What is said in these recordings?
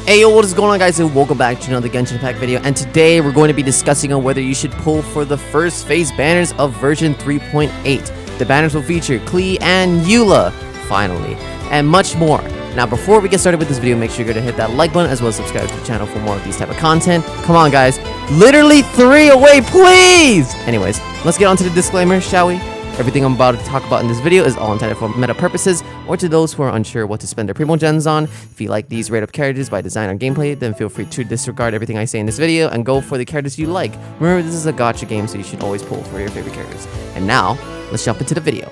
Hey yo, what is going on guys, and welcome back to another Genshin Impact video, and today we're going to be discussing on whether you should pull for the first phase banners of version 3.8. The banners will feature Klee and Eula, finally, and much more. Now before we get started with this video, make sure you're going to hit that like button as well as subscribe to the channel for more of these type of content. Come on guys, literally 3 away, please! Anyways, let's get on to the disclaimer, shall we? Everything I'm about to talk about in this video is all intended for meta purposes or to those who are unsure what to spend their primo gens on. If you like these rate up characters by design or gameplay, then feel free to disregard everything I say in this video and go for the characters you like. Remember, this is a gacha game, so you should always pull for your favorite characters. And now, let's jump into the video.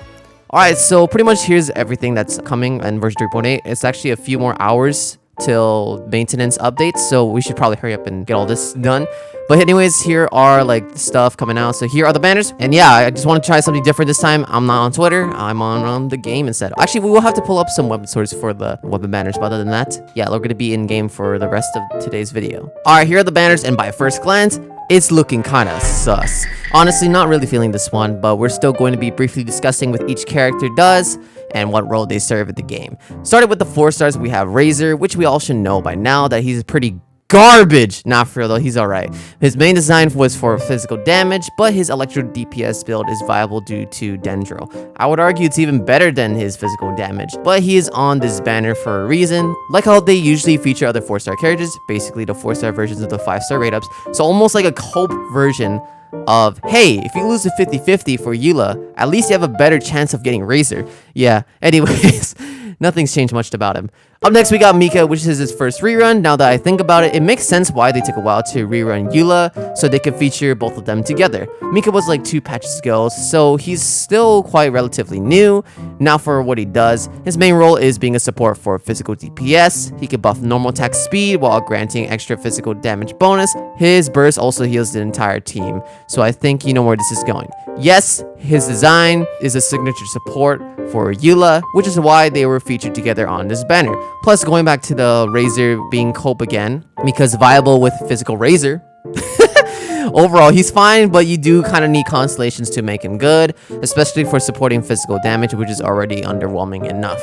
Alright, so pretty much here's everything that's coming in version 3.8. It's actually a few more hours till maintenance updates, so we should probably hurry up and get all this done. But anyways, here are like the stuff coming out. So here are the banners, and yeah, I just want to try something different this time. I'm not on Twitter, I'm on the game instead. Actually, we will have to pull up some weapon swords for the weapon banners, but other than that, yeah, we're gonna be in game for the rest of today's video. Alright, here are the banners, and by first glance, it's looking kind of sus. Honestly, not really feeling this one, but we're still going to be briefly discussing what each character does and what role they serve in the game. Starting with the 4 stars, we have Razor, which we all should know by now that he's pretty garbage. Not for real though, he's alright. His main design was for physical damage, but his electro DPS build is viable due to Dendro. I would argue it's even better than his physical damage, but he is on this banner for a reason. Like how they usually feature other 4-star characters, basically the 4-star versions of the 5-star rate ups, so almost like a cope version of, hey, if you lose to 50-50 for Eula, at least you have a better chance of getting Razor. Yeah, anyways, nothing's changed much about him. Up next, we got Mika, which is his first rerun. Now that I think about it, it makes sense why they took a while to rerun Eula, so they could feature both of them together. Mika was like 2 patches ago, so he's still quite relatively new. Now for what he does, his main role is being a support for physical DPS. He can buff normal attack speed while granting extra physical damage bonus. His burst also heals the entire team, so I think you know where this is going. Yes, his design is a signature support for Eula, which is why they were featured together on this banner. Plus, going back to the Razor being cope again, because viable with physical Razor. Overall, he's fine, but you do kind of need constellations to make him good, especially for supporting physical damage, which is already underwhelming enough.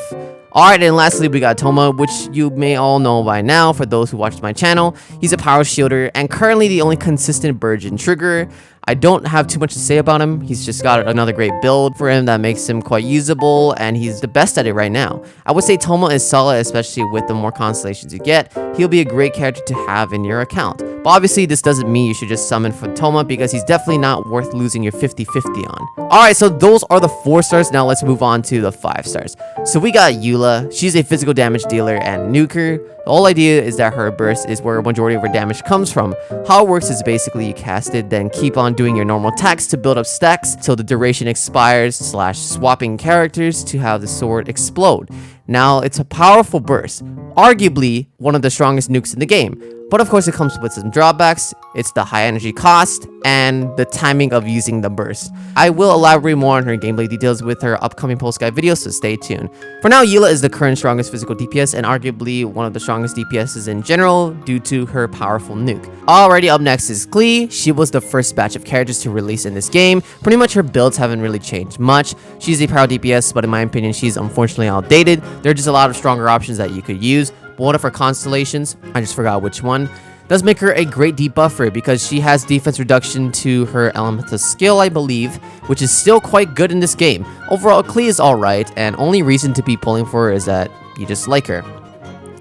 Alright, and lastly, we got Thoma, which you may all know by now for those who watched my channel. He's a power shielder and currently the only consistent Burgeon trigger. I don't have too much to say about him. He's just got another great build for him that makes him quite usable, and he's the best at it right now. I would say Thoma is solid, especially with the more constellations you get. He'll be a great character to have in your account. But obviously, this doesn't mean you should just summon for Thoma because he's definitely not worth losing your 50-50 on. Alright, so those are the 4 stars. Now let's move on to the 5 stars. So we got Eula. She's a physical damage dealer and nuker. The whole idea is that her burst is where a majority of her damage comes from. How it works is basically you cast it, then keep on doing your normal attacks to build up stacks till the duration expires, swapping characters to have the sword explode. Now, it's a powerful burst, arguably one of the strongest nukes in the game. But of course, it comes with some drawbacks. It's the high energy cost and the timing of using the burst. I will elaborate more on her gameplay details with her upcoming post-guide video, so stay tuned. For now, Eula is the current strongest physical DPS and arguably one of the strongest DPSs in general due to her powerful nuke. Alrighty, up next is Klee. She was the first batch of characters to release in this game. Pretty much her builds haven't really changed much. She's a power DPS, but in my opinion, she's unfortunately outdated. There are just a lot of stronger options that you could use. But one of her constellations, I just forgot which one, does make her a great debuffer because she has defense reduction to her elemental skill, I believe, which is still quite good in this game. Overall, Klee is alright, and only reason to be pulling for her is that you just like her.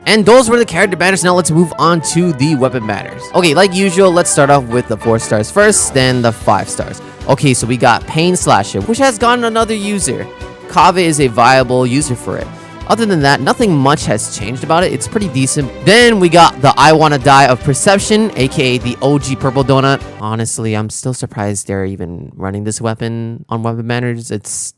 And those were the character banners. Now let's move on to the weapon banners. Okay, like usual, let's start off with the 4 stars first, then the 5 stars. Okay, so we got Pain Slasher, which has gotten another user. Kave is a viable user for it. Other than that, nothing much has changed about it. It's pretty decent. Then we got the I Wanna Die of Perception, aka the OG Purple Donut. Honestly, I'm still surprised they're even running this weapon on weapon banners. It's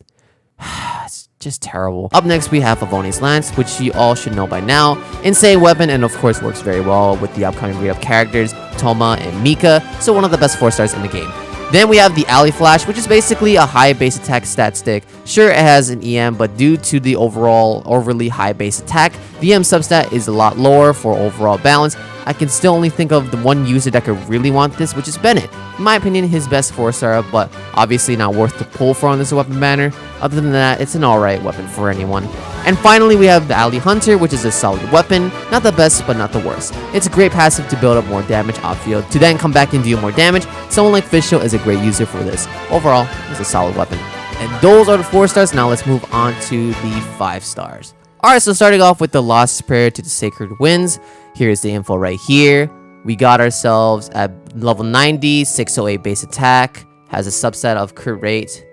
just terrible. Up next, we have Favonious Lance, which you all should know by now. Insane weapon, and of course works very well with the upcoming re-up characters, Thoma and Mika, so one of the best 4 stars in the game. Then we have the Alley Flash, which is basically a high base attack stat stick. Sure, it has an EM, but due to the overall overly high base attack, the EM substat is a lot lower for overall balance. I can still only think of the one user that could really want this, which is Bennett. In my opinion, his best 4-star, but obviously not worth the pull for on this weapon banner. Other than that, it's an alright weapon for anyone. And finally, we have the Alley Hunter, which is a solid weapon. Not the best, but not the worst. It's a great passive to build up more damage off-field, to then come back and deal more damage. Someone like Fischl is a great user for this. Overall, it's a solid weapon. And those are the 4 stars. Now let's move on to the 5 stars. Alright, so starting off with the Lost Prayer to the Sacred Winds. Here's the info right here. We got ourselves at level 90, 608 base attack. Has a subset of crit rate.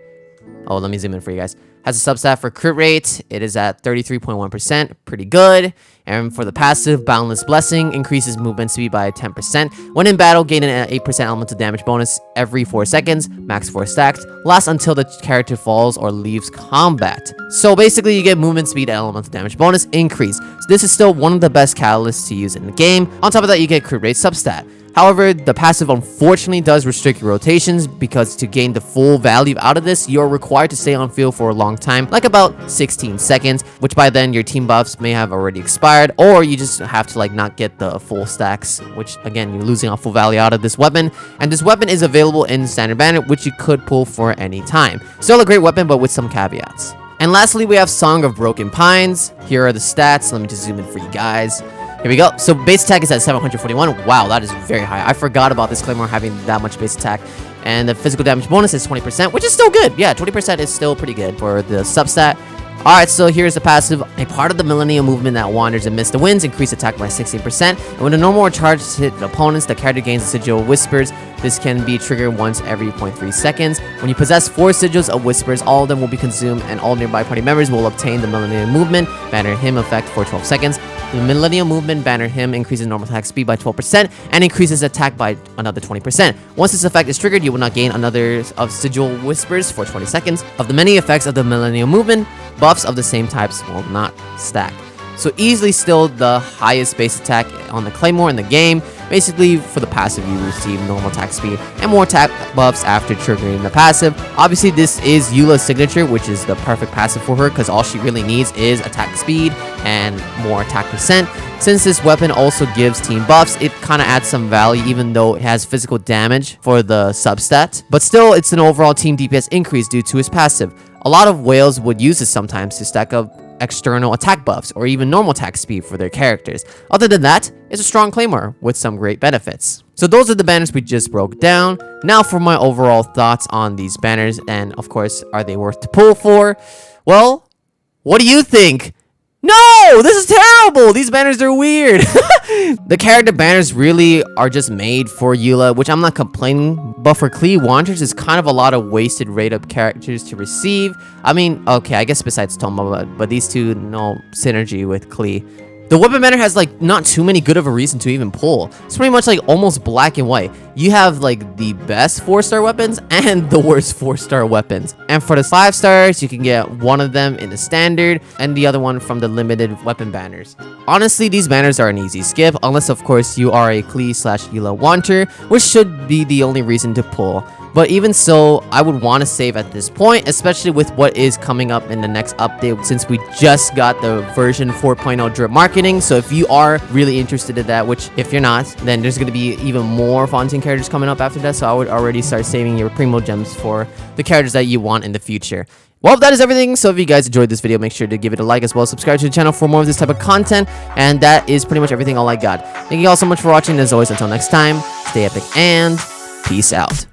Oh, let me zoom in for you guys. Has a substat for crit rate. It is at 33.1%. Pretty good. And for the passive, Boundless Blessing increases movement speed by 10%. When in battle, gain an 8% elemental damage bonus every 4 seconds, max 4 stacks, lasts until the character falls or leaves combat. So basically, you get movement speed and elemental damage bonus increase. So this is still one of the best catalysts to use in the game. On top of that, you get crit rate substat. However, the passive unfortunately does restrict your rotations, because to gain the full value out of this, you're required to stay on field for a long time, like about 16 seconds, which by then your team buffs may have already expired, or you just have to like not get the full stacks, which again, you're losing a full value out of this weapon. And this weapon is available in Standard Banner, which you could pull for any time. Still a great weapon, but with some caveats. And lastly, we have Song of Broken Pines. Here are the stats. Let me just zoom in for you guys. Here we go. So base attack is at 741. Wow, that is very high. I forgot about this Claymore having that much base attack. And the physical damage bonus is 20%, which is still good. Yeah, 20% is still pretty good for the substat. Alright, so here's the passive. A part of the Millennium movement that wanders amidst the winds, increase attack by 16%. And when a normal charge hits opponents, the character gains a sigil of Whispers. This can be triggered once every 0.3 seconds. When you possess 4 sigils of Whispers, all of them will be consumed, and all nearby party members will obtain the Millennium movement Banner Hymn effect for 12 seconds. The Millennium movement Banner Hymn increases normal attack speed by 12% and increases attack by another 20%. Once this effect is triggered, you will not gain another of Sigil Whispers for 20 seconds. Of the many effects of the Millennium movement, buffs of the same types will not stack. So easily still the highest base attack on the Claymore in the game. Basically, for the passive, you receive normal attack speed and more attack buffs after triggering the passive. Obviously, this is Eula's signature, which is the perfect passive for her, because all she really needs is attack speed and more attack percent. Since this weapon also gives team buffs, it kind of adds some value, even though it has physical damage for the substat. But still, it's an overall team DPS increase due to its passive. A lot of whales would use this sometimes to stack up external attack buffs or even normal attack speed for their characters. Other than that, it's a strong Claymore with some great benefits. So those are the banners we just broke down. Now for my overall thoughts on these banners, and of course, are they worth to pull for? Well, what do you think? No, this is terrible. These banners are weird. The character banners really are just made for Eula, which I'm not complaining. But for Klee Wanderers, it's kind of a lot of wasted rate up characters to receive. I mean, okay, I guess besides Thoma, but these two, no synergy with Klee. The weapon banner has like not too many good of a reason to even pull. It's pretty much like almost black and white. You have like the best 4-star weapons and the worst 4-star weapons. And for the 5 stars, you can get one of them in the standard and the other one from the limited weapon banners. Honestly, these banners are an easy skip, unless of course you are a Klee/Eula wanter, which should be the only reason to pull. But even so, I would want to save at this point, especially with what is coming up in the next update, since we just got the version 4.0 drip marketing. So if you are really interested in that, which if you're not, then there's going to be even more Fontaine characters coming up after that. So I would already start saving your Primo Gems for the characters that you want in the future. Well, that is everything. So if you guys enjoyed this video, make sure to give it a like, as well as subscribe to the channel for more of this type of content. And that is pretty much everything all I got. Thank you all so much for watching. As always, until next time, stay epic and peace out.